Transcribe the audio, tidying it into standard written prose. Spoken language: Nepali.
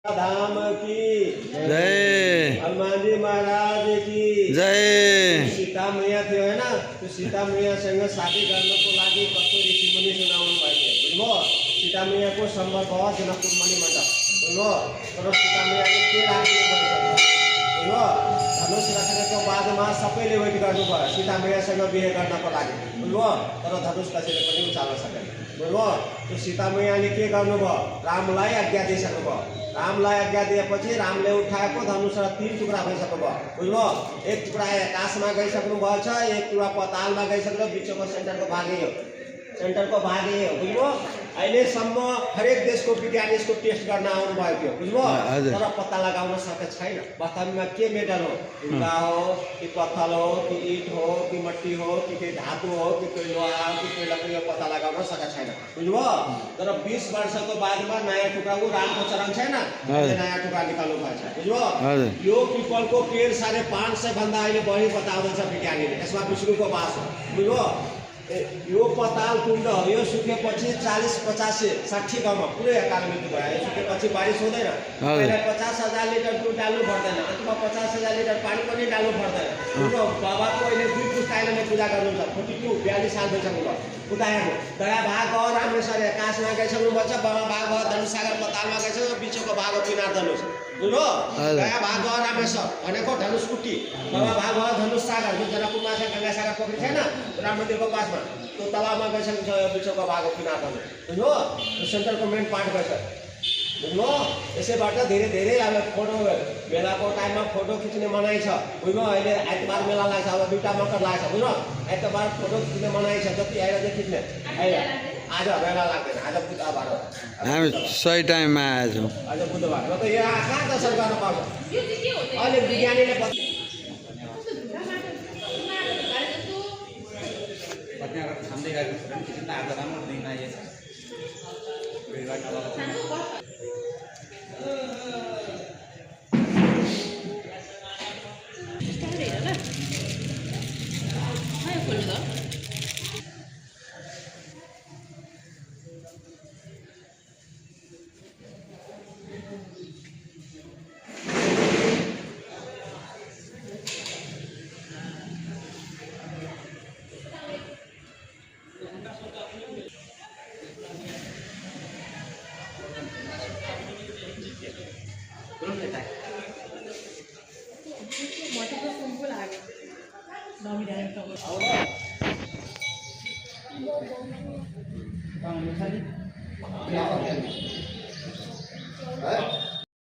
धाम की जय। हनुमान जी महाराज की जय। सीता मैया थियो हैन त्यो सीता मैयासँग शादी गर्नको लागि कस्तो ऋषिमुनि सुनाउनु भएको बुझ्नुभयो। सीता मैयाको सम्भव भयो जनकपुर मणिमण्डप बुझ्नुभयो। तर सीता मैयाले के राख्नु पर्छ बुझ्नुभयो। धनुष राख्नेको बादमा सबैले वेट गर्नुभयो सीता मैयासँग बिहे गर्नको लागि बुझ्नुभयो। तर धनुष कसैले पनि उचाल्न सकेन बुझ्नुभयो। त्यो सीता मैयाले के गर्नुभयो, रामलाई आज्ञा दिइसक्नुभयो। रामलाई आज्ञा दिएपछि रामले उठाएको धनुष 3 टुक्रा भइसक्नु भयो बुझ्नुभयो। एक टुक्रा आकाशमा गइसक्नु भएछ, एक टुक्रा पतालमा गइसक्नु, बिचको सेन्टरको भाग यही हो, सेन्टरको भाग यही हो बुझ्नुभयो। अहिलेसम्म हरेक देशको विज्ञान यसको टेस्ट गर्न आउनु भएको थियो बुझ्नुभयो। तर पत्ता लगाउन सकेको छैन वास्तवमा के मेटल हो, ढुङ्गा हो कि पत्थर हो कि इट हो कि मट्टी हो कि केही धातु हो कि कोही लोहा हो कि कोही लकडी हो, पत्ता लगाउन सकेको छैन बुझ्नुभयो। तर 20 वर्षको बादमा नयाँ टुक्रा ऊ रामको चरण छैन, नयाँ टुक्रा निकाल्नु भएछ बुझ्नुभयो। यो पिपलको पेड 550 भन्दा अहिले बढी बताउँदैछ विज्ञानीले, यसमा विष्णुको वास हो बुझ्नुभयो। यो पताल कुण्ड हो, यो सुकेपछि 40, 50, 60 गाउँमा पुरै अकाल मृत्यु भयो। यो सुकेपछि बारिस हुँदैन, पहिला 50,000 लिटर दुध डाल्नु पर्दैन, अथवा 50,000 लिटर पानी पनि डाल्नु पर्दैन। बाबाको अहिले 2 पुस्ताले नै पूजा गर्नुहुन्छ, 42 साल भइसक्नु भयो उदाहरण। दया भाग हो रामेश्वर आकाशमा गइसक्नु भएछ, बाबा भाग हो धनुष सागर पतालमा गइसक्नु, बिचको भाग हो पिनार धनुष बुझ्नुभयो। दया भाग हो रामेश्वर भनेको धनुष कुटी, बाबा भाग हो धनुष सागर जो जनकपुरमा छ, गङ्गा सागर पोखरी छैन राममन्दिरको पासमा, त्यो तलावमा गइसक्नु छ, बिचको भाग हो पिनार धनुष बुझ्नुभयो। त्यो सेन्टरको मेन पार्ट गइसक्यो बुझ्नुभयो। यसैबाट धेरै धेरै अब फोटो मेलाको टाइममा फोटो खिच्ने मनाइ छ बुझ्नुभयो। अहिले आइतबार मेला लाग्छ, अब 2टा मकर लाग्छ बुझ्नुभयो। आइतबार फोटो खिच्ने मनाइ छ, जति आएर चाहिँ खिच्ने अहिले आज मेला लाग्दैन, आज बुधबार हो, हामी सही टाइममा आएछौँ। आज बुधबार हो। त यहाँ कहाँ दर्शन गर्न पाउँछ अहिले विज्ञानीले थाम्दै गएको छ भने किसिमले आज राम्रो दिन आइएछ